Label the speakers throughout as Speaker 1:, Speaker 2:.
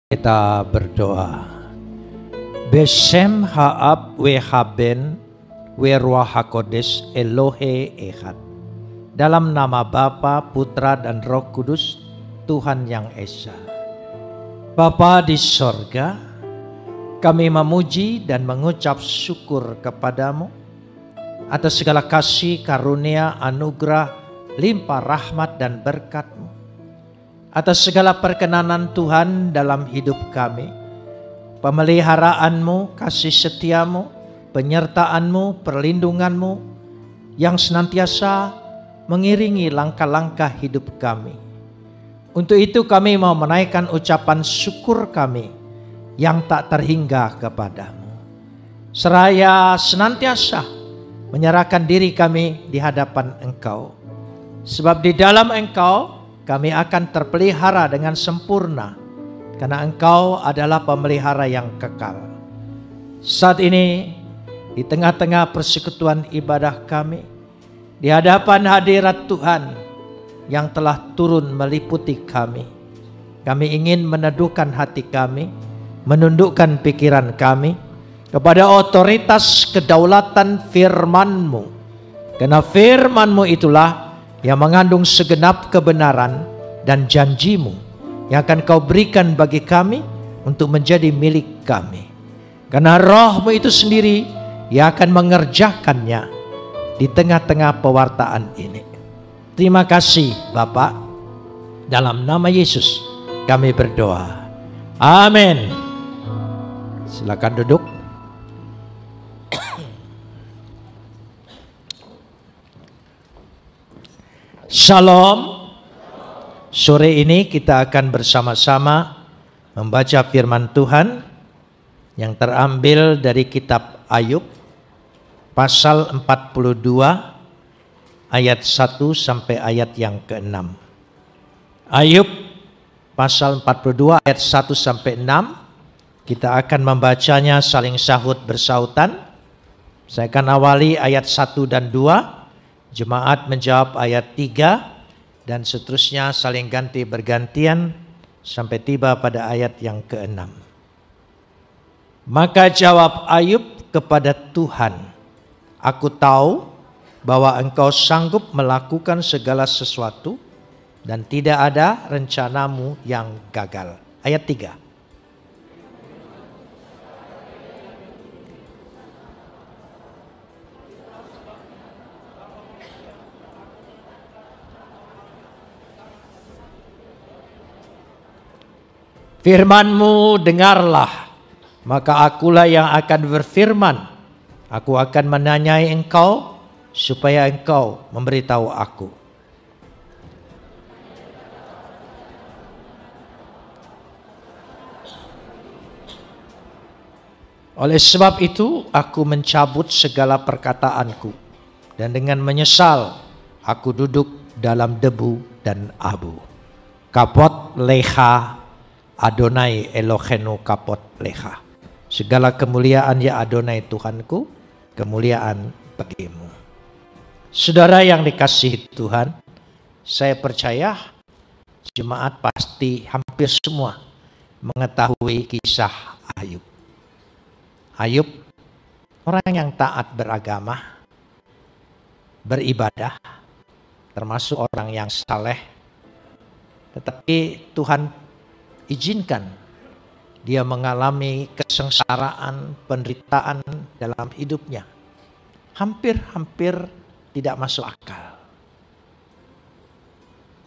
Speaker 1: Kita berdoa. Beshem ha'ab wehaben weruah hakodes Elohe Echad. Dalam nama Bapa, Putra, dan Roh Kudus, Tuhan yang Esa. Bapa di sorga, kami memuji dan mengucap syukur kepadamu atas segala kasih, karunia, anugerah, limpah rahmat dan berkat-Mu. Atas segala perkenanan Tuhan dalam hidup kami, pemeliharaanmu, kasih setiamu, penyertaanmu, perlindunganmu yang senantiasa mengiringi langkah-langkah hidup kami. Untuk itu kami mau menaikkan ucapan syukur kami yang tak terhingga kepadamu. Seraya senantiasa menyerahkan diri kami di hadapan Engkau. Sebab di dalam Engkau kami akan terpelihara dengan sempurna, karena Engkau adalah pemelihara yang kekal. Saat ini, di tengah-tengah persekutuan ibadah kami, di hadapan hadirat Tuhan yang telah turun meliputi kami, kami ingin meneduhkan hati kami, menundukkan pikiran kami kepada otoritas kedaulatan firman-Mu. Karena firman-Mu itulah yang mengandung segenap kebenaran dan janji-Mu yang akan Kau berikan bagi kami untuk menjadi milik kami. Karena Roh-Mu itu sendiri yang akan mengerjakannya di tengah-tengah pewartaan ini. Terima kasih Bapa. Dalam nama Yesus kami berdoa. Amin. Silakan duduk. Shalom. Sore ini kita akan bersama-sama membaca firman Tuhan yang terambil dari kitab Ayub pasal 42 ayat 1 sampai ayat yang ke-6. Ayub pasal 42 ayat 1 sampai 6. Kita akan membacanya saling sahut bersautan. Saya akan awali ayat 1 dan 2. Jemaat menjawab ayat 3 dan seterusnya saling ganti bergantian sampai tiba pada ayat yang ke-6. Maka jawab Ayub kepada Tuhan, "Aku tahu bahwa Engkau sanggup melakukan segala sesuatu dan tidak ada rencanamu yang gagal." Ayat 3. Firman-Mu dengarlah, maka akulah yang akan berfirman. Aku akan menanyai Engkau supaya Engkau memberitahu aku. Oleh sebab itu aku mencabut segala perkataanku, dan dengan menyesal aku duduk dalam debu dan abu. Kapot leha Adonai Elohenu kapot leha. Segala kemuliaan ya Adonai Tuhanku, kemuliaan bagimu. Saudara yang dikasihi Tuhan, saya percaya jemaat pasti hampir semua mengetahui kisah Ayub. Ayub orang yang taat beragama, beribadah, termasuk orang yang saleh. Tetapi Tuhan izinkan dia mengalami kesengsaraan, penderitaan dalam hidupnya. Hampir-hampir tidak masuk akal.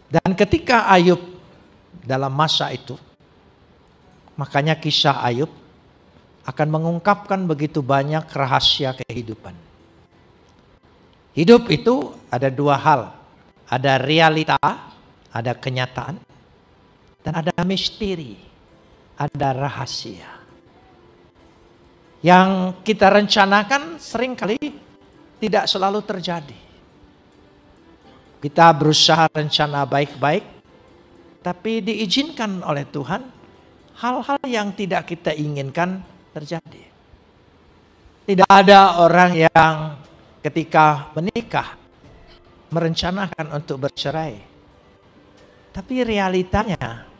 Speaker 1: Dan ketika Ayub dalam masa itu, makanya kisah Ayub akan mengungkapkan begitu banyak rahasia kehidupan. Hidup itu ada dua hal. Ada realita, ada kenyataan. Dan ada misteri, ada rahasia. Yang kita rencanakan seringkali tidak selalu terjadi. Kita berusaha rencana baik-baik, tapi diizinkan oleh Tuhan hal-hal yang tidak kita inginkan terjadi. Tidak ada orang yang ketika menikah merencanakan untuk bercerai. Tapi realitanya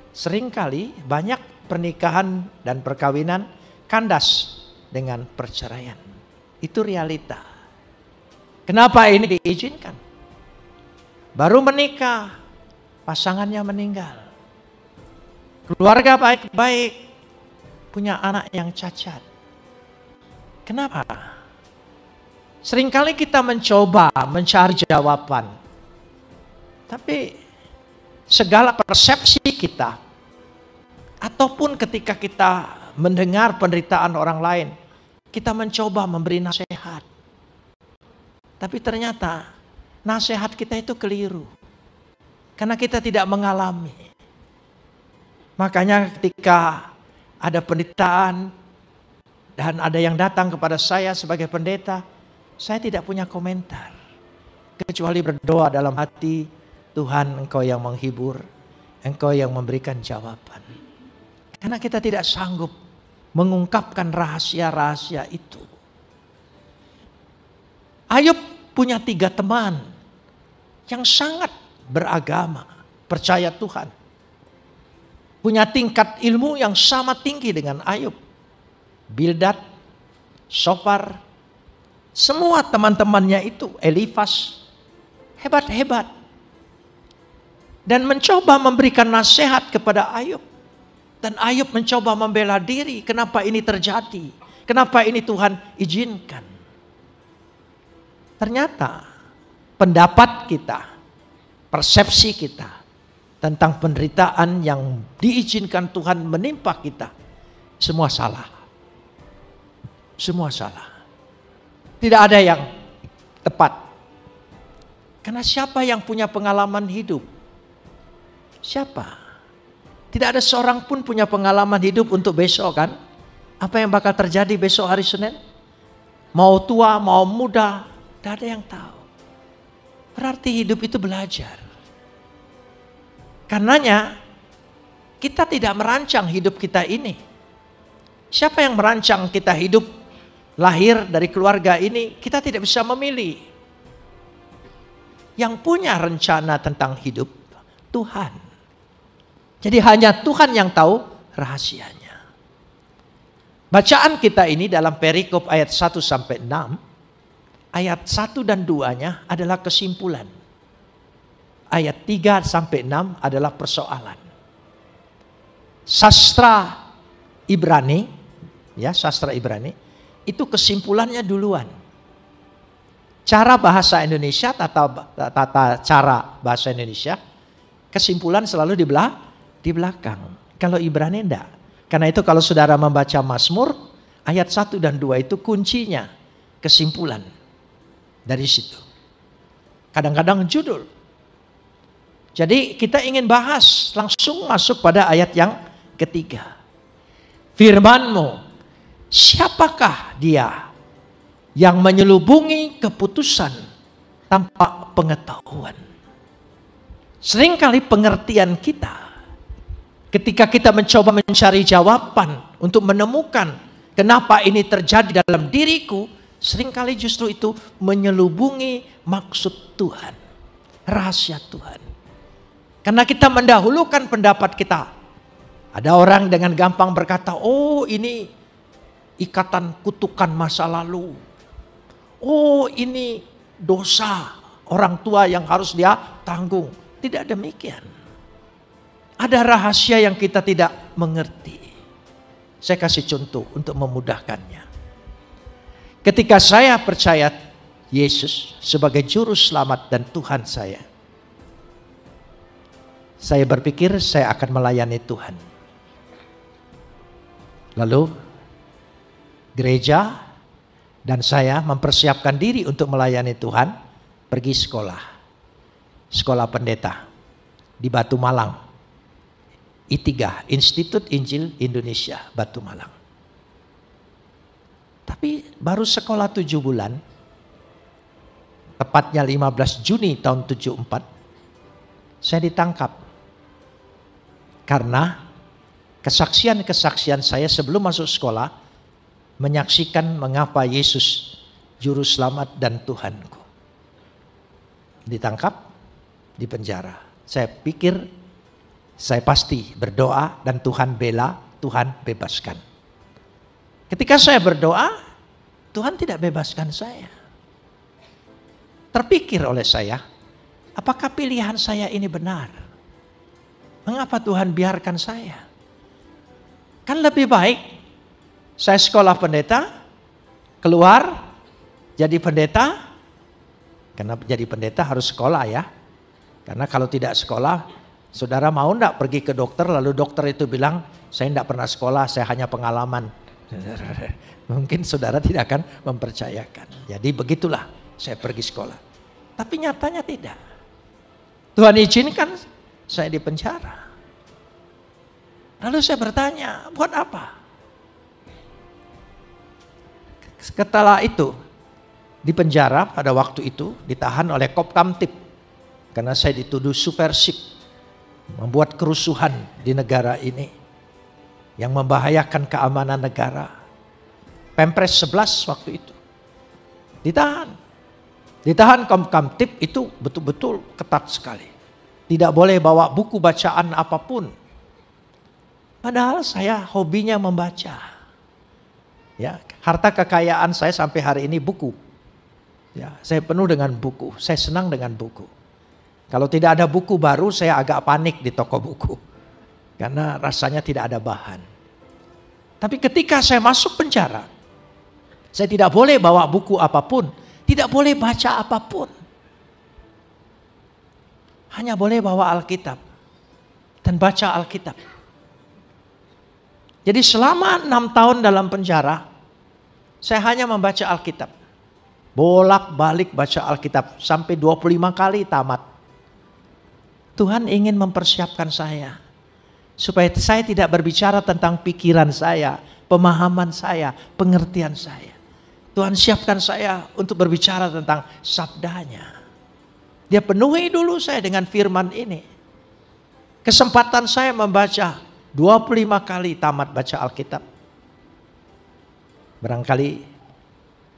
Speaker 1: seringkali banyak pernikahan dan perkawinan kandas dengan perceraian. Itu realita. Kenapa ini diizinkan? Baru menikah, pasangannya meninggal. Keluarga baik-baik, punya anak yang cacat. Kenapa? Seringkali kita mencoba mencari jawaban. Tapi segala persepsi kita, ataupun ketika kita mendengar penderitaan orang lain, kita mencoba memberi nasihat. Tapi ternyata nasihat kita itu keliru. Karena kita tidak mengalami. Makanya ketika ada penderitaan dan ada yang datang kepada saya sebagai pendeta, saya tidak punya komentar. Kecuali berdoa dalam hati, Tuhan Engkau yang menghibur, Engkau yang memberikan jawaban. Karena kita tidak sanggup mengungkapkan rahasia-rahasia itu. Ayub punya 3 teman yang sangat beragama, percaya Tuhan. Punya tingkat ilmu yang sama tinggi dengan Ayub. Bildad, Sofar, semua teman-temannya itu, Elifas, hebat-hebat. Dan mencoba memberikan nasihat kepada Ayub. Dan Ayub mencoba membela diri, kenapa ini terjadi? Kenapa ini Tuhan izinkan? Ternyata pendapat kita, persepsi kita tentang penderitaan yang diizinkan Tuhan menimpa kita, semua salah. Semua salah. Tidak ada yang tepat. Karena siapa yang punya pengalaman hidup? Siapa? Tidak ada seorang pun punya pengalaman hidup untuk besok kan? Apa yang bakal terjadi besok hari Senin? Mau tua, mau muda, tidak ada yang tahu. Berarti hidup itu belajar. Karenanya kita tidak merancang hidup kita ini. Siapa yang merancang kita hidup lahir dari keluarga ini? Kita tidak bisa memilih. Yang punya rencana tentang hidup Tuhan. Jadi hanya Tuhan yang tahu rahasianya. Bacaan kita ini dalam perikop ayat 1 sampai 6. Ayat 1 dan 2-nya adalah kesimpulan. Ayat 3 sampai 6 adalah persoalan. Sastra Ibrani, ya sastra Ibrani, itu kesimpulannya duluan. Cara bahasa Indonesia, tata cara bahasa Indonesia, kesimpulan selalu di belakang. Kalau Ibrani enggak. Karena itu kalau saudara membaca Mazmur, ayat 1 dan 2 itu kuncinya, kesimpulan. Dari situ. Kadang-kadang judul. Jadi kita ingin bahas, langsung masuk pada ayat yang ketiga. Firman-Mu, siapakah dia yang menyelubungi keputusan tanpa pengetahuan? Seringkali pengertian kita, ketika kita mencoba mencari jawaban untuk menemukan kenapa ini terjadi dalam diriku, seringkali justru itu menyelubungi maksud Tuhan, rahasia Tuhan. Karena kita mendahulukan pendapat kita. Ada orang dengan gampang berkata, oh ini ikatan kutukan masa lalu. Oh ini dosa orang tua yang harus dia tanggung. Tidak demikian. Ada rahasia yang kita tidak mengerti. Saya kasih contoh untuk memudahkannya. Ketika saya percaya Yesus sebagai juru selamat dan Tuhan saya berpikir saya akan melayani Tuhan. Lalu gereja dan saya mempersiapkan diri untuk melayani Tuhan, pergi sekolah pendeta di Batu Malang, I3, Institut Injil Indonesia, Batu Malang. Tapi baru sekolah 7 bulan, tepatnya 15 Juni tahun 74, saya ditangkap. Karena kesaksian-kesaksian saya sebelum masuk sekolah, menyaksikan mengapa Yesus Juru Selamat dan Tuhanku. Ditangkap, dipenjara. Saya pikir, saya pasti berdoa dan Tuhan bela, Tuhan bebaskan. Ketika saya berdoa, Tuhan tidak bebaskan saya. Terpikir oleh saya, apakah pilihan saya ini benar? Mengapa Tuhan biarkan saya? Kan lebih baik saya sekolah pendeta, keluar jadi pendeta. Karena jadi pendeta harus sekolah ya. Karena kalau tidak sekolah, saudara mau enggak pergi ke dokter lalu dokter itu bilang, saya enggak pernah sekolah, saya hanya pengalaman. Mungkin saudara tidak akan mempercayakan. Jadi begitulah saya pergi sekolah. Tapi nyatanya tidak. Tuhan izinkan saya di penjara. Lalu saya bertanya, buat apa? Setelah itu, di penjara pada waktu itu ditahan oleh Kopkamtib karena saya dituduh subversif, membuat kerusuhan di negara ini yang membahayakan keamanan negara. Pempres 11 waktu itu ditahan Kopkamtib itu betul-betul ketat sekali. Tidak boleh bawa buku bacaan apapun. Padahal saya hobinya membaca. Ya, harta kekayaan saya sampai hari ini buku. Ya, saya penuh dengan buku, saya senang dengan buku. Kalau tidak ada buku baru, saya agak panik di toko buku. Karena rasanya tidak ada bahan. Tapi ketika saya masuk penjara, saya tidak boleh bawa buku apapun, tidak boleh baca apapun. Hanya boleh bawa Alkitab dan baca Alkitab. Jadi selama 6 tahun dalam penjara, saya hanya membaca Alkitab. Bolak-balik baca Alkitab sampai 25 kali tamat. Tuhan ingin mempersiapkan saya supaya saya tidak berbicara tentang pikiran saya, pemahaman saya, pengertian saya. Tuhan siapkan saya untuk berbicara tentang sabdanya. Dia penuhi dulu saya dengan firman ini. Kesempatan saya membaca 25 kali tamat baca Alkitab. Barangkali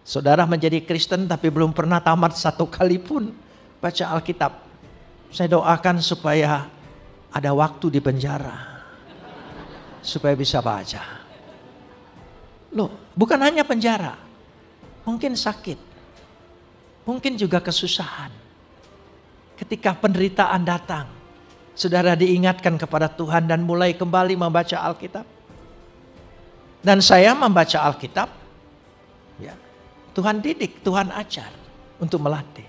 Speaker 1: saudara menjadi Kristen tapi belum pernah tamat 1 kali pun baca Alkitab. Saya doakan supaya ada waktu di penjara. Supaya bisa baca. Loh, bukan hanya penjara. Mungkin sakit. Mungkin juga kesusahan. Ketika penderitaan datang, saudara diingatkan kepada Tuhan dan mulai kembali membaca Alkitab. Dan saya membaca Alkitab, ya, Tuhan didik, Tuhan ajar untuk melatih.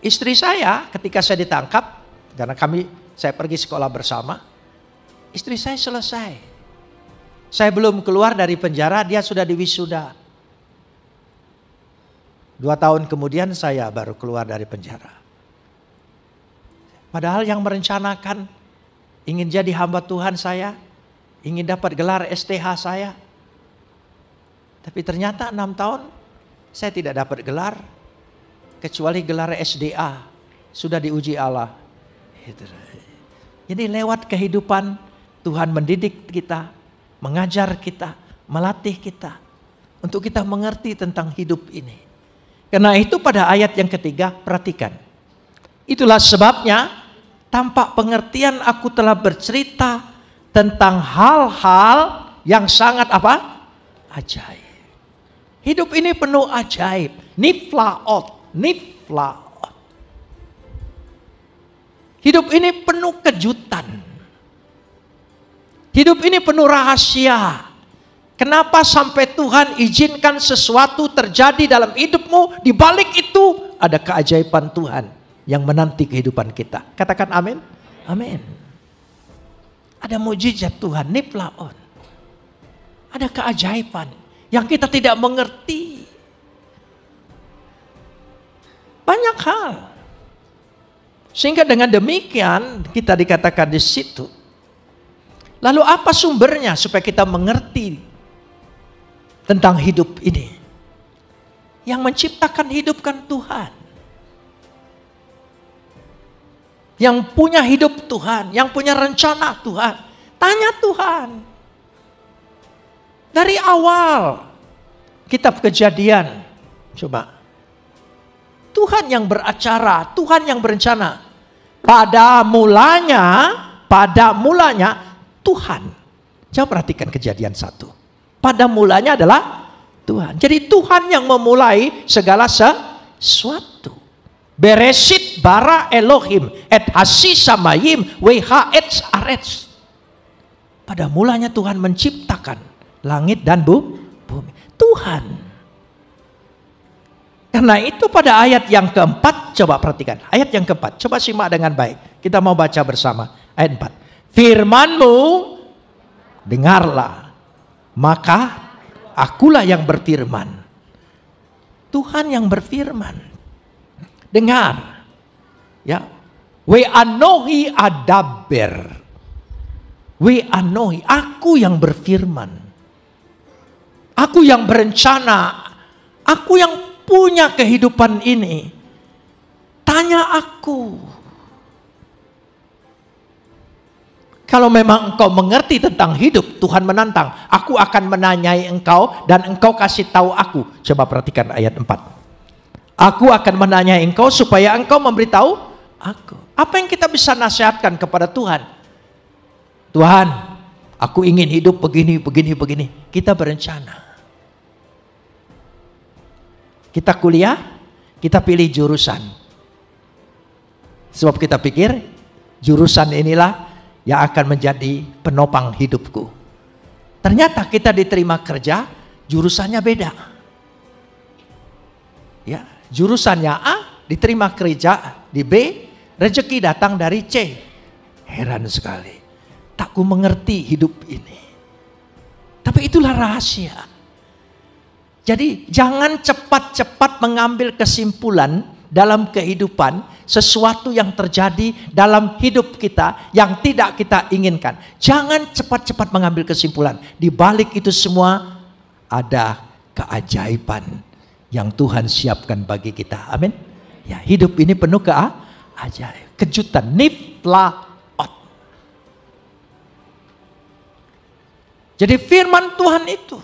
Speaker 1: Istri saya ketika saya ditangkap, karena saya pergi sekolah bersama, istri saya selesai. Saya belum keluar dari penjara, dia sudah diwisuda. 2 tahun kemudian saya baru keluar dari penjara. Padahal yang merencanakan ingin jadi hamba Tuhan saya, ingin dapat gelar STH saya. Tapi ternyata 6 tahun saya tidak dapat gelar. Kecuali gelar SDA. Sudah diuji Allah. Jadi lewat kehidupan Tuhan mendidik kita. Mengajar kita. Melatih kita. Untuk kita mengerti tentang hidup ini. Karena itu pada ayat yang ketiga perhatikan. Itulah sebabnya tanpa pengertian aku telah bercerita tentang hal-hal yang sangat apa? Ajaib. Hidup ini penuh ajaib. Niflaot. Hidup ini penuh kejutan. Hidup ini penuh rahasia. Kenapa sampai Tuhan izinkan sesuatu terjadi dalam hidupmu? Di balik itu ada keajaiban Tuhan yang menanti kehidupan kita. Katakan amin. Amin. Ada mujizat Tuhan. Niflaot. Ada keajaiban yang kita tidak mengerti. Banyak hal. Sehingga dengan demikian kita dikatakan di situ. Lalu apa sumbernya supaya kita mengerti tentang hidup ini? Yang menciptakan hidup kan Tuhan. Yang punya hidup Tuhan, yang punya rencana Tuhan. Tanya Tuhan. Dari awal kitab Kejadian, coba. Tuhan yang beracara, Tuhan yang berencana. Pada mulanya Tuhan. Coba perhatikan Kejadian 1. Pada mulanya adalah Tuhan. Jadi Tuhan yang memulai segala sesuatu. Beresit bara Elohim et hasi samayim wh arets. Pada mulanya Tuhan menciptakan langit dan bumi. Tuhan. Karena itu pada ayat yang keempat, coba perhatikan. Ayat yang keempat, coba simak dengan baik. Kita mau baca bersama. Ayat 4. Firman-Mu dengarlah, maka akulah yang berfirman. Tuhan yang berfirman. Dengar. Ya. We anohi adaber. We anohi, aku yang berfirman. Aku yang berencana. Aku yang punya kehidupan ini. Tanya aku. Kalau memang engkau mengerti tentang hidup, Tuhan menantang. Aku akan menanyai engkau dan engkau kasih tahu aku. Coba perhatikan ayat 4. Aku akan menanyai engkau supaya engkau memberitahu aku. Apa yang kita bisa nasihatkan kepada Tuhan? Tuhan, aku ingin hidup begini. Kita berencana. Kita kuliah, kita pilih jurusan. Sebab kita pikir jurusan inilah yang akan menjadi penopang hidupku. Ternyata kita diterima kerja, jurusannya beda. Ya, jurusannya A, diterima kerja di B, rezeki datang dari C. Heran sekali. Tak ku mengerti hidup ini. Tapi itulah rahasia. Jadi jangan cepat-cepat mengambil kesimpulan dalam kehidupan sesuatu yang terjadi dalam hidup kita yang tidak kita inginkan. Jangan cepat-cepat mengambil kesimpulan. Di balik itu semua ada keajaiban yang Tuhan siapkan bagi kita. Amin. Ya, hidup ini penuh keajaiban, kejutan, niflaot. Jadi firman Tuhan itu,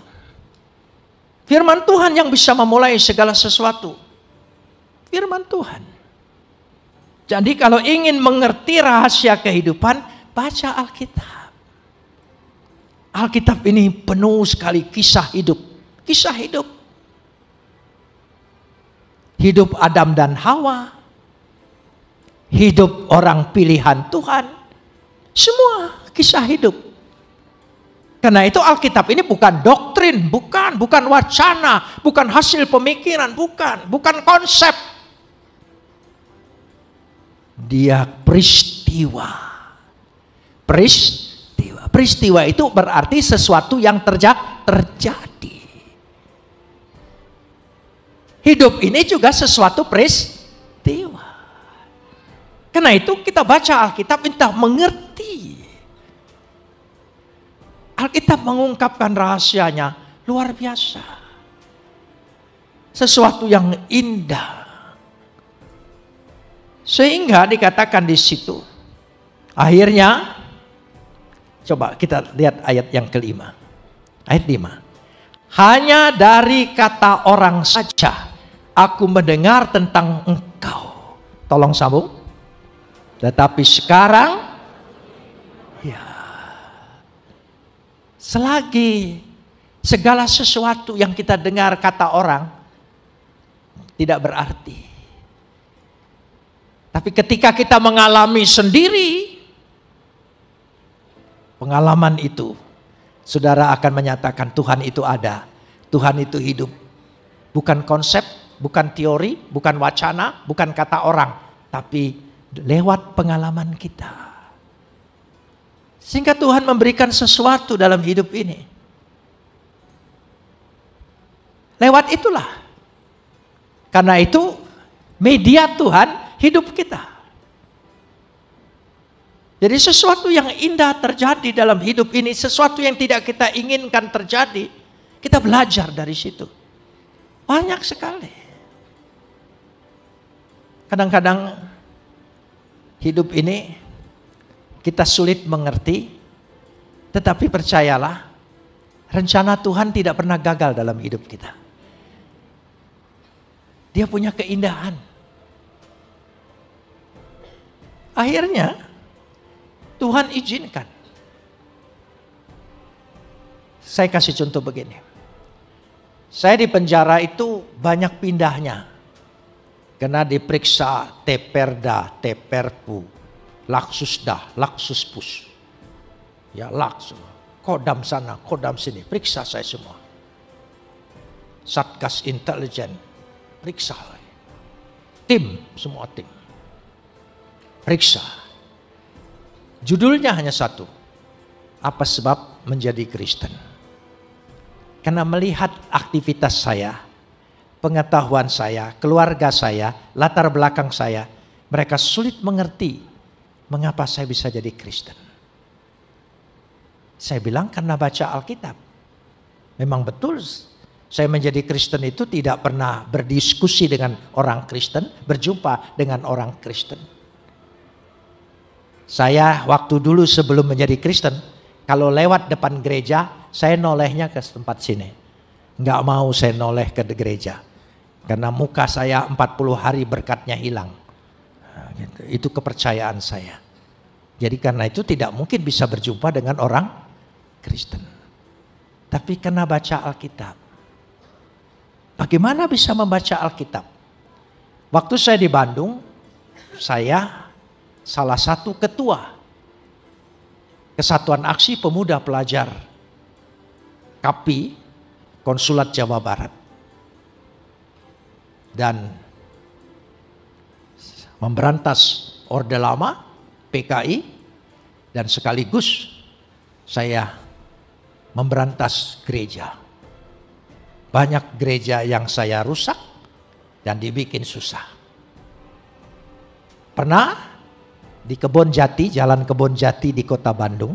Speaker 1: firman Tuhan yang bisa memulai segala sesuatu. Firman Tuhan. Jadi kalau ingin mengerti rahasia kehidupan, baca Alkitab. Alkitab ini penuh sekali kisah hidup. Kisah hidup. Hidup Adam dan Hawa. Hidup orang pilihan Tuhan. Semua kisah hidup. Karena itu Alkitab ini bukan doktrin, bukan wacana, bukan hasil pemikiran, bukan konsep. Dia peristiwa. Peristiwa itu berarti sesuatu yang terjadi. Hidup ini juga sesuatu peristiwa. Karena itu kita baca Alkitab minta mengerti. Alkitab mengungkapkan rahasianya luar biasa. Sesuatu yang indah. Sehingga dikatakan di situ. Akhirnya, coba kita lihat ayat yang kelima. Ayat 5. Hanya dari kata orang saja aku mendengar tentang engkau. Tolong sambung. Tetapi sekarang, ya, selagi segala sesuatu yang kita dengar kata orang tidak berarti. Tapi ketika kita mengalami sendiri, pengalaman itu, saudara akan menyatakan Tuhan itu ada, Tuhan itu hidup. Bukan konsep, bukan teori, bukan wacana, bukan kata orang, tapi lewat pengalaman kita. Sehingga Tuhan memberikan sesuatu dalam hidup ini. Lewat itulah. Karena itu media Tuhan hidup kita. Jadi sesuatu yang indah terjadi dalam hidup ini, sesuatu yang tidak kita inginkan terjadi, kita belajar dari situ. Banyak sekali. Kadang-kadang hidup ini kita sulit mengerti, tetapi percayalah, rencana Tuhan tidak pernah gagal dalam hidup kita. Dia punya keindahan. Akhirnya Tuhan izinkan Saya kasih contoh begini. Saya di penjara itu banyak pindahnya. Karena diperiksa teperda, teperpu, laksusda, laksuspus. Ya laksus. Kodam sana, kodam sini. Periksa saya semua. Satgas intelijen. Periksa. Tim, semua tim. Periksa. Judulnya hanya satu. Apa sebab menjadi Kristen? Karena melihat aktivitas saya, pengetahuan saya, keluarga saya, latar belakang saya, mereka sulit mengerti mengapa saya bisa jadi Kristen. Saya bilang karena baca Alkitab. Memang betul, saya menjadi Kristen itu tidak pernah berdiskusi dengan orang Kristen, berjumpa dengan orang Kristen. Saya waktu dulu sebelum menjadi Kristen, kalau lewat depan gereja, saya nolehnya ke tempat sini. Nggak mau saya noleh ke gereja. Karena muka saya 40 hari berkatnya hilang. Nah, gitu. Itu kepercayaan saya. Jadi karena itu tidak mungkin bisa berjumpa dengan orang Kristen. Tapi karena baca Alkitab. Bagaimana bisa membaca Alkitab? Waktu saya di Bandung, saya salah satu ketua Kesatuan Aksi Pemuda Pelajar KAPI Konsulat Jawa Barat. Dan memberantas Orde Lama, PKI, dan sekaligus saya memberantas gereja. Banyak gereja yang saya rusak dan dibikin susah. Pernah di Kebon Jati, Jalan Kebon Jati di Kota Bandung,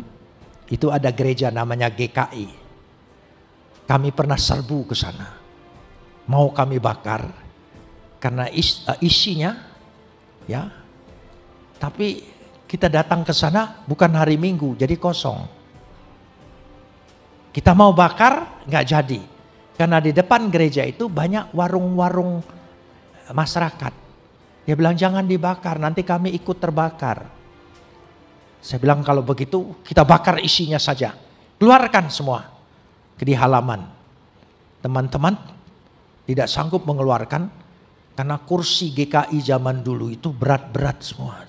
Speaker 1: itu ada gereja namanya GKI. Kami pernah serbu ke sana. Mau kami bakar karena isinya ya. Tapi kita datang ke sana bukan hari Minggu, jadi kosong. Kita mau bakar nggak jadi. Karena di depan gereja itu banyak warung-warung masyarakat. Dia bilang jangan dibakar, nanti kami ikut terbakar. Saya bilang kalau begitu kita bakar isinya saja. Keluarkan semua di halaman. Teman-teman tidak sanggup mengeluarkan karena kursi GKI zaman dulu itu berat-berat semua.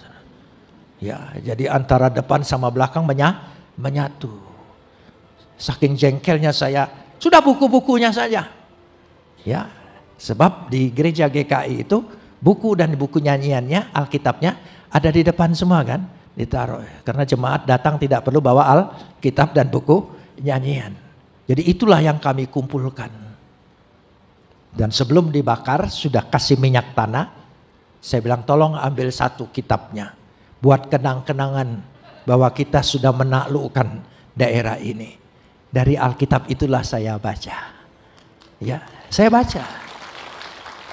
Speaker 1: Ya, jadi antara depan sama belakang menyatu. Saking jengkelnya saya, sudah buku-bukunya saja. Ya, sebab di gereja GKI itu buku dan buku nyanyiannya, Alkitabnya ada di depan semua kan, ditaruh. Karena jemaat datang tidak perlu bawa Alkitab dan buku nyanyian. Jadi itulah yang kami kumpulkan. Dan sebelum dibakar sudah kasih minyak tanah. Saya bilang tolong ambil satu kitabnya. Buat kenang-kenangan bahwa kita sudah menaklukkan daerah ini. Dari Alkitab itulah saya baca. Ya, saya baca.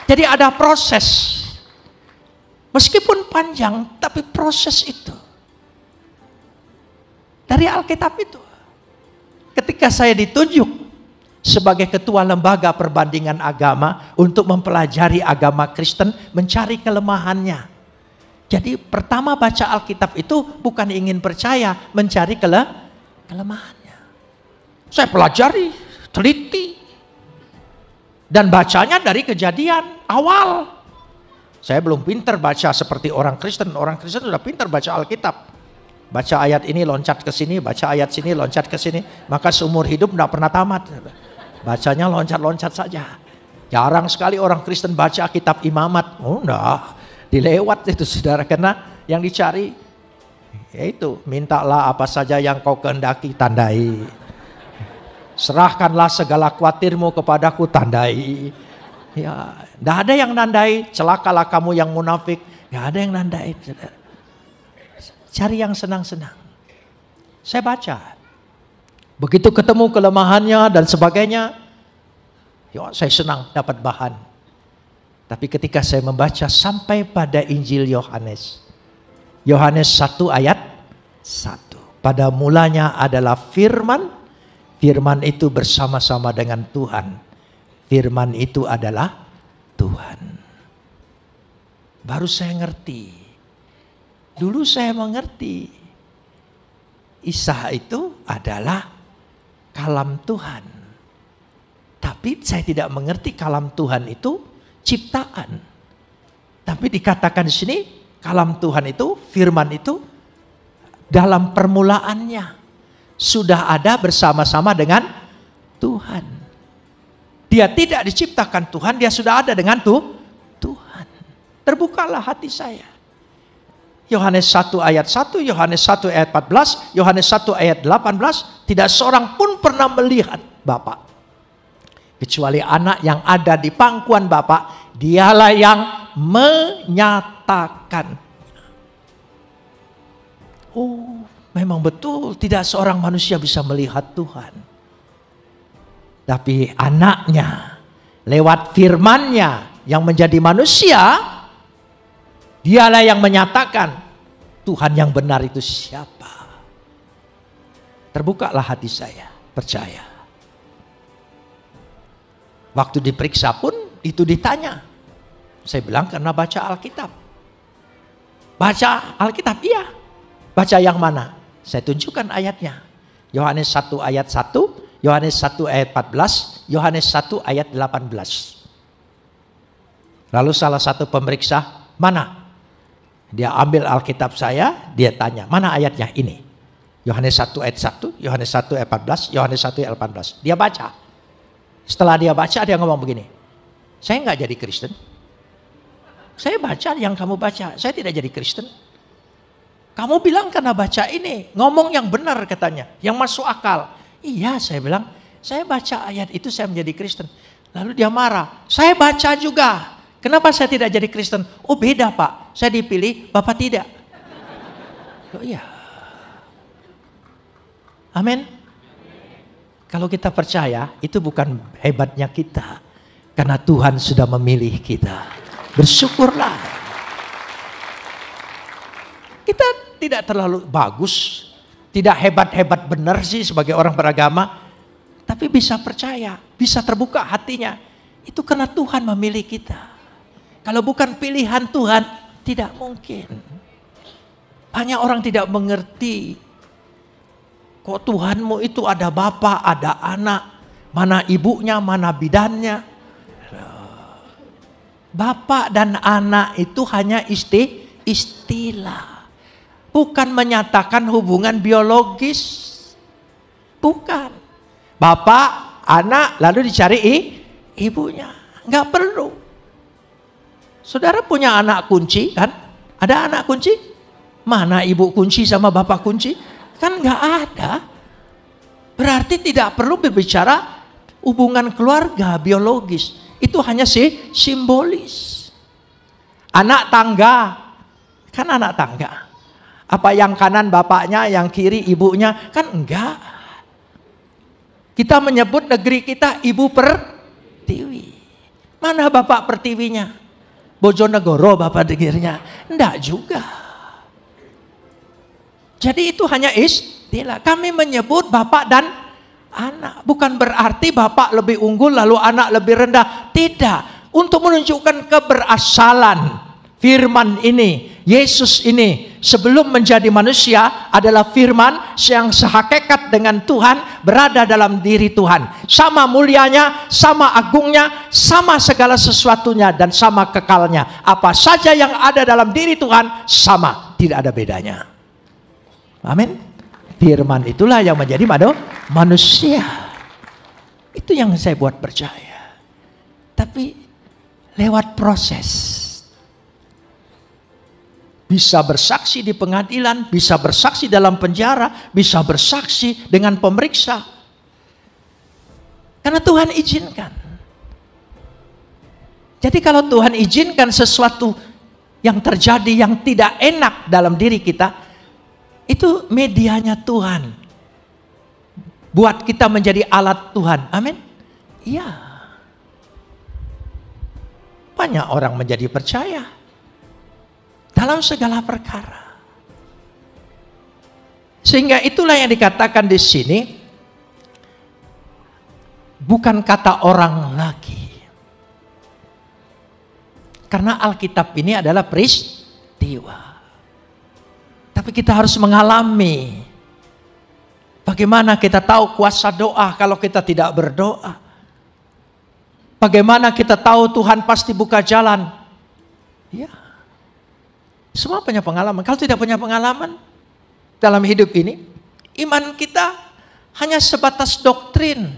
Speaker 1: Jadi ada proses. Meskipun panjang, tapi proses itu. Dari Alkitab itu. Ketika saya ditunjuk sebagai ketua lembaga perbandingan agama untuk mempelajari agama Kristen, mencari kelemahannya. Jadi pertama baca Alkitab itu bukan ingin percaya, mencari kelemahannya. Saya pelajari, teliti. Dan bacanya dari Kejadian awal. Saya belum pintar baca seperti orang Kristen. Orang Kristen sudah pintar baca Alkitab. Baca ayat ini loncat ke sini, baca ayat sini loncat ke sini. Maka seumur hidup tidak pernah tamat. Bacanya loncat-loncat saja. Jarang sekali orang Kristen baca kitab imamat. Oh enggak, dilewat itu saudara. Karena yang dicari yaitu mintalah apa saja yang kau kehendaki, tandai. Serahkanlah segala khawatirmu kepadaku, tandai. Ya, tidak ada yang nandai. Celakalah kamu yang munafik. Tidak ada yang nandai. Cari yang senang-senang. Saya baca. Begitu ketemu kelemahannya dan sebagainya, ya saya senang dapat bahan. Tapi ketika saya membaca sampai pada Injil Yohanes. Yohanes 1 ayat 1. Pada mulanya adalah firman. Firman itu bersama-sama dengan Tuhan. Firman itu adalah Tuhan. Baru saya ngerti. Dulu saya mengerti. Isa itu adalah kalam Tuhan. Tapi saya tidak mengerti kalam Tuhan itu ciptaan. Tapi dikatakan di sini kalam Tuhan itu, firman itu dalam permulaannya sudah ada bersama-sama dengan Tuhan. Dia tidak diciptakan Tuhan, dia sudah ada dengan Tuhan. Terbukalah hati saya. Yohanes 1 ayat 1, Yohanes 1 ayat 14, Yohanes 1 ayat 18, tidak seorang pun pernah melihat Bapa. Kecuali anak yang ada di pangkuan Bapa, dialah yang menyatakan. Oh, memang betul tidak seorang manusia bisa melihat Tuhan. Tapi anaknya lewat firman-Nya yang menjadi manusia, dialah yang menyatakan Tuhan yang benar itu siapa. Terbukalah hati saya, percaya. Waktu diperiksa pun itu ditanya. Saya bilang karena baca Alkitab. Baca Alkitab, iya. Baca yang mana? Saya tunjukkan ayatnya. Yohanes 1 ayat 1, Yohanes 1 ayat 14, Yohanes 1 ayat 18. Lalu salah satu pemeriksa, mana? Dia ambil Alkitab saya, dia tanya, mana ayatnya? Ini. Yohanes 1 ayat 1, Yohanes 1 ayat 14, Yohanes 1 ayat 18. Dia baca. Setelah dia baca, dia ngomong begini, saya nggak jadi Kristen. Saya baca yang kamu baca, saya tidak jadi Kristen. Kamu bilang karena baca ini, ngomong yang benar katanya, yang masuk akal. Iya, saya bilang, saya baca ayat itu saya menjadi Kristen. Lalu dia marah, saya baca juga. Kenapa saya tidak jadi Kristen? Oh beda Pak, saya dipilih, Bapak tidak. Oh iya. Amin. Kalau kita percaya, itu bukan hebatnya kita. Karena Tuhan sudah memilih kita. Bersyukurlah. Kita tidak terlalu bagus, tidak hebat-hebat benar sih sebagai orang beragama. Tapi bisa percaya, bisa terbuka hatinya. Itu karena Tuhan memilih kita. Kalau bukan pilihan Tuhan, tidak mungkin. Banyak orang tidak mengerti. Kok Tuhanmu itu ada bapa, ada anak. Mana ibunya, mana bidannya. Bapak dan anak itu hanya istilah. Bukan menyatakan hubungan biologis. Bukan. Bapak, anak, lalu dicari ibunya. Enggak perlu. Saudara punya anak kunci kan? Ada anak kunci? Mana ibu kunci sama bapak kunci? Kan enggak ada. Berarti tidak perlu berbicara hubungan keluarga biologis. Itu hanya simbolis. Anak tangga. Kan anak tangga. Apa yang kanan bapaknya, yang kiri ibunya? Kan enggak. Kita menyebut negeri kita Ibu Pertiwi. Mana Bapak Pertiwinya? Bojonegoro Bapak dengarnya. Enggak juga. Jadi itu hanya istilah. Kami menyebut Bapak dan anak. Bukan berarti Bapak lebih unggul lalu anak lebih rendah. Tidak. Untuk menunjukkan keberasaan firman ini. Yesus ini sebelum menjadi manusia adalah firman yang sehakikat dengan Tuhan, berada dalam diri Tuhan. Sama mulianya, sama agungnya, sama segala sesuatunya dan sama kekalnya. Apa saja yang ada dalam diri Tuhan sama, tidak ada bedanya. Amin. Firman itulah yang menjadi manusia. Itu yang saya buat percaya. Tapi lewat proses. Bisa bersaksi di pengadilan, bisa bersaksi dalam penjara, bisa bersaksi dengan pemeriksa. Karena Tuhan izinkan. Jadi kalau Tuhan izinkan sesuatu yang terjadi yang tidak enak dalam diri kita, itu medianya Tuhan. Buat kita menjadi alat Tuhan. Amin. Iya. Banyak orang menjadi percaya dalam segala perkara. Sehingga itulah yang dikatakan di sini, bukan kata orang lagi. Karena Alkitab ini adalah peristiwa. Tapi kita harus mengalami Bagaimana kita tahu kuasa doa kalau kita tidak berdoa? Bagaimana kita tahu Tuhan pasti buka jalan? Ya, semua punya pengalaman. Kalau tidak punya pengalaman dalam hidup ini, iman kita hanya sebatas doktrin.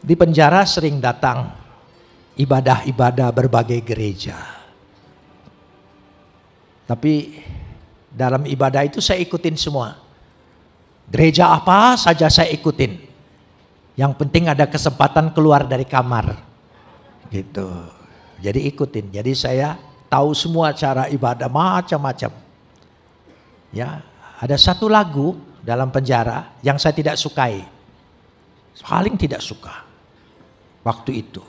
Speaker 1: Di penjara sering datang ibadah-ibadah berbagai gereja. Tapi dalam ibadah itu saya ikutin semua. Gereja apa saja saya ikutin. Yang penting ada kesempatan keluar dari kamar. Gitu. Jadi ikutin. Jadi saya tahu semua cara ibadah macam-macam. Ya, ada satu lagu dalam penjara yang saya tidak sukai. Paling tidak suka. Waktu itu.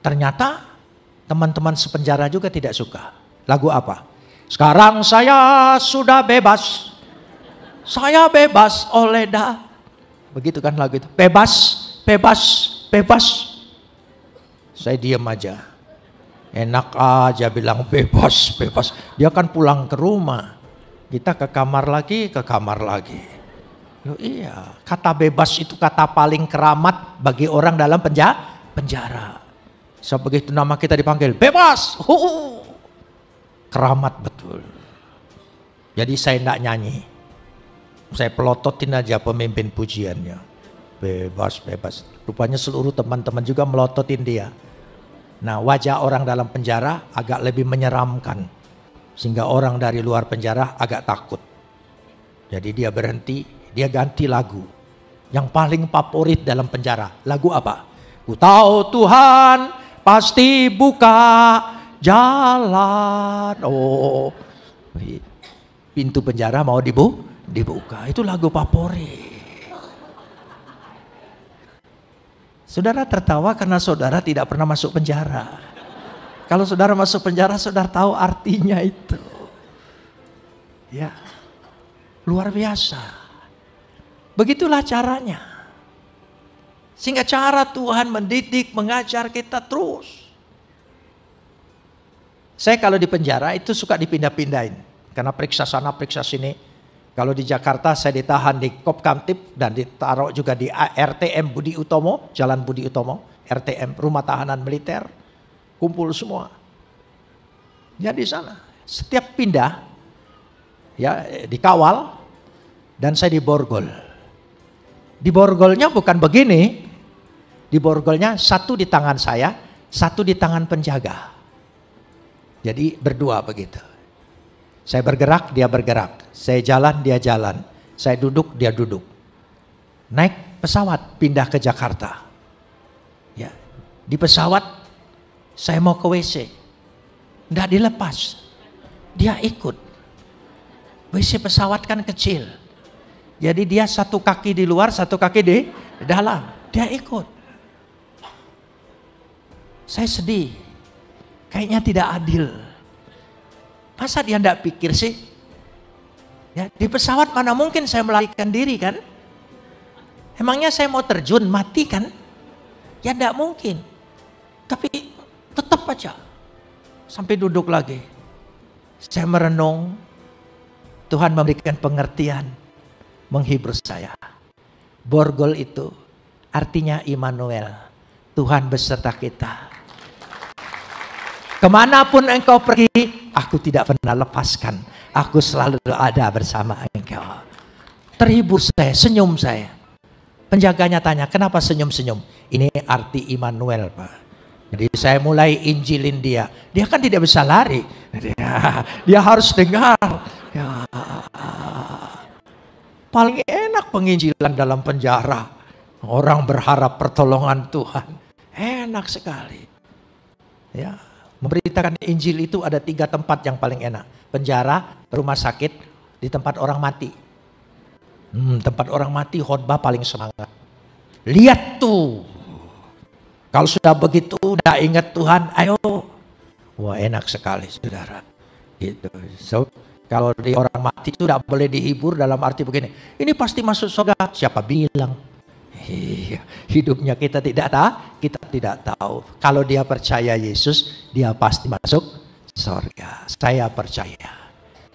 Speaker 1: Ternyata teman-teman sepenjara juga tidak suka. Lagu apa? Sekarang saya sudah bebas. Saya bebas oleh dah. Begitu kan lagu itu. Bebas, bebas, bebas. Saya diam aja. Enak aja bilang bebas, bebas. Dia kan pulang ke rumah. Kita ke kamar lagi, ke kamar lagi. Loh iya, kata bebas itu kata paling keramat bagi orang dalam penjara. So begitu nama kita dipanggil, bebas. Keramat betul. Jadi saya tidak nyanyi. Saya pelototin aja pemimpin pujiannya. Bebas, bebas. Rupanya seluruh teman-teman juga melototin dia. Nah, wajah orang dalam penjara agak lebih menyeramkan. Sehingga orang dari luar penjara agak takut. Jadi dia berhenti, dia ganti lagu. Yang paling favorit dalam penjara. Lagu apa? Ku tahu Tuhan pasti buka jalan. Oh, pintu penjara mau dibuka. Itu lagu favorit. Saudara tertawa karena saudara tidak pernah masuk penjara. Kalau saudara masuk penjara, saudara tahu artinya itu. Ya, luar biasa. Begitulah caranya. Sehingga cara Tuhan mendidik, mengajar kita terus. Saya kalau di penjara itu suka dipindah-pindahin. Karena periksa sana, periksa sini. Kalau di Jakarta saya ditahan di Kopkamtib dan ditaruh juga di RTM Budi Utomo, Jalan Budi Utomo, RTM, Rumah Tahanan Militer, kumpul semua. Ya di sana. Setiap pindah, ya dikawal dan saya diborgol. Diborgolnya bukan begini, diborgolnya satu di tangan saya, satu di tangan penjaga. Jadi berdua begitu. Saya bergerak, dia bergerak. Saya jalan, dia jalan. Saya duduk, dia duduk. Naik pesawat, pindah ke Jakarta. Ya, di pesawat, saya mau ke WC. Nggak dilepas. Dia ikut. WC pesawat kan kecil. Jadi dia satu kaki di luar, satu kaki di dalam. Dia ikut. Saya sedih. Kayaknya tidak adil. Masa dia tidak pikir sih? Ya, di pesawat mana mungkin saya melarikan diri kan? Emangnya saya mau terjun mati kan? Ya tidak mungkin. Tapi tetap aja. Sampai duduk lagi. Saya merenung. Tuhan memberikan pengertian. Menghibur saya. Borgol itu artinya Immanuel. Tuhan beserta kita. Kemanapun engkau pergi, aku tidak pernah lepaskan. Aku selalu ada bersama engkau. Terhibur saya, senyum saya. Penjaganya tanya, kenapa senyum-senyum? Ini arti Immanuel, Pak. Jadi saya mulai injilin dia. Dia kan tidak bisa lari. Dia harus dengar. Ya. Paling enak penginjilan dalam penjara. Orang berharap pertolongan Tuhan. Enak sekali. Ya. Memberitakan Injil itu ada 3 tempat yang paling enak. Penjara, rumah sakit, di tempat orang mati. Tempat orang mati khotbah paling semangat. Lihat tuh. Kalau sudah begitu, udah ingat Tuhan, ayo. Wah enak sekali saudara. Gitu. So, kalau di orang mati itu tidak boleh dihibur dalam arti begini. Ini pasti masuk surga. Siapa bilang? Hidupnya kita tidak tahu. Kalau dia percaya Yesus, dia pasti masuk surga. Saya percaya.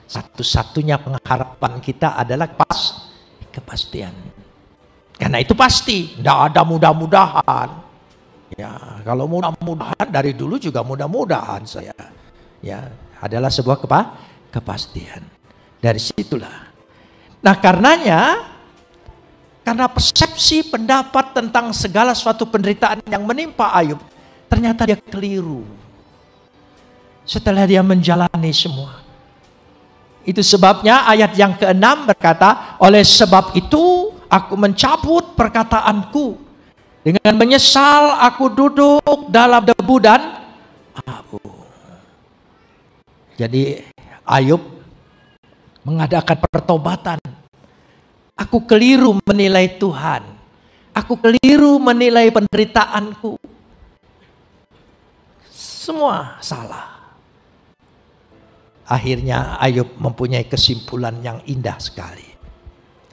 Speaker 1: Satu-satunya pengharapan kita adalah kepastian. Karena itu pasti, tidak ada mudah-mudahan. Ya, kalau mudah-mudahan dari dulu juga mudah-mudahan saya. Ya, adalah sebuah kepastian. Dari situlah. Nah, karena persepsi pendapat tentang segala suatu penderitaan yang menimpa Ayub, ternyata dia keliru. Setelah dia menjalani semua. Itu sebabnya ayat yang ke-6 berkata, oleh sebab itu aku mencabut perkataanku. Dengan menyesal aku duduk dalam debu dan abu. Jadi Ayub mengadakan pertobatan. Aku keliru menilai Tuhan. Aku keliru menilai penderitaanku. Semua salah. Akhirnya Ayub mempunyai kesimpulan yang indah sekali.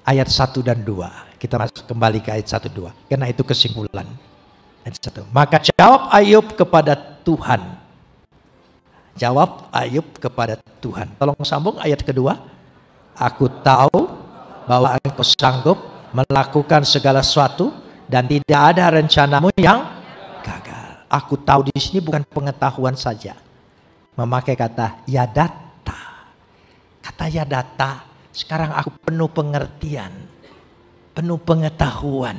Speaker 1: Ayat 1 dan 2. Kita masuk kembali ke ayat 1 2. Karena itu kesimpulan. Ayat 1. Maka jawab Ayub kepada Tuhan. Jawab Ayub kepada Tuhan. Tolong sambung ayat kedua. Aku tahu bahwa engkau sanggup melakukan segala sesuatu dan tidak ada rencanamu yang gagal. Aku tahu di sini bukan pengetahuan saja. Memakai kata yadata. Kata yadata, sekarang aku penuh pengertian, penuh pengetahuan.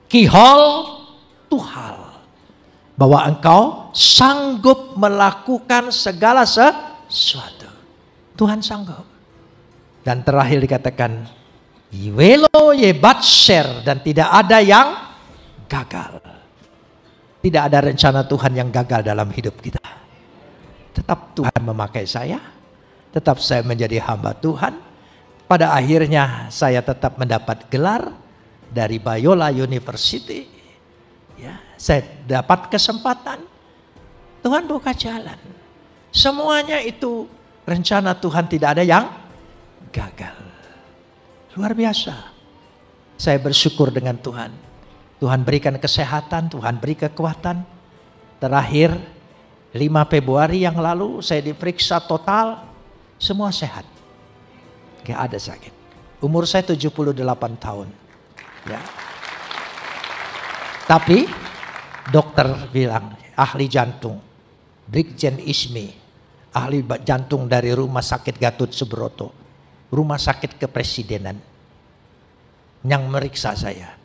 Speaker 1: Kihol tuhal. Bahwa engkau sanggup melakukan segala sesuatu. Tuhan sanggup. Dan terakhir dikatakan, Yiwelo yebatser, dan tidak ada yang gagal. Tidak ada rencana Tuhan yang gagal dalam hidup kita. Tetap Tuhan memakai saya. Tetap saya menjadi hamba Tuhan. Pada akhirnya saya tetap mendapat gelar dari Biola University. Ya, saya dapat kesempatan. Tuhan buka jalan. Semuanya itu rencana Tuhan, tidak ada yang gagal. Luar biasa. Saya bersyukur dengan Tuhan. Tuhan berikan kesehatan, Tuhan beri kekuatan. Terakhir 5 Februari yang lalu saya diperiksa total. Semua sehat. Gak ada sakit. Umur saya 78 tahun. Ya. Tapi dokter bilang, ahli jantung, Brigjen Ismi, ahli jantung dari Rumah Sakit Gatot Subroto, Rumah Sakit Kepresidenan, yang meriksa saya.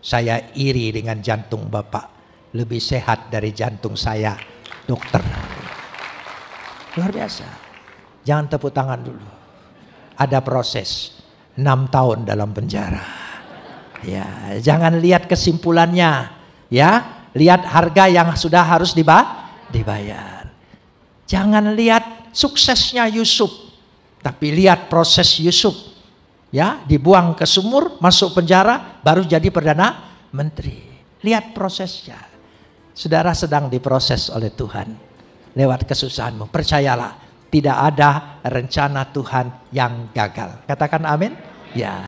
Speaker 1: Saya iri dengan jantung Bapak, lebih sehat dari jantung saya, dokter. Luar biasa. Jangan tepuk tangan dulu. Ada proses 6 tahun dalam penjara. Ya, jangan lihat kesimpulannya, ya. Lihat harga yang sudah harus dibayar. Jangan lihat suksesnya Yusuf, tapi lihat proses Yusuf. Ya, dibuang ke sumur, masuk penjara, baru jadi perdana menteri. Lihat prosesnya. Saudara sedang diproses oleh Tuhan lewat kesusahanmu. Percayalah. Tidak ada rencana Tuhan yang gagal. Katakan amin. Ya.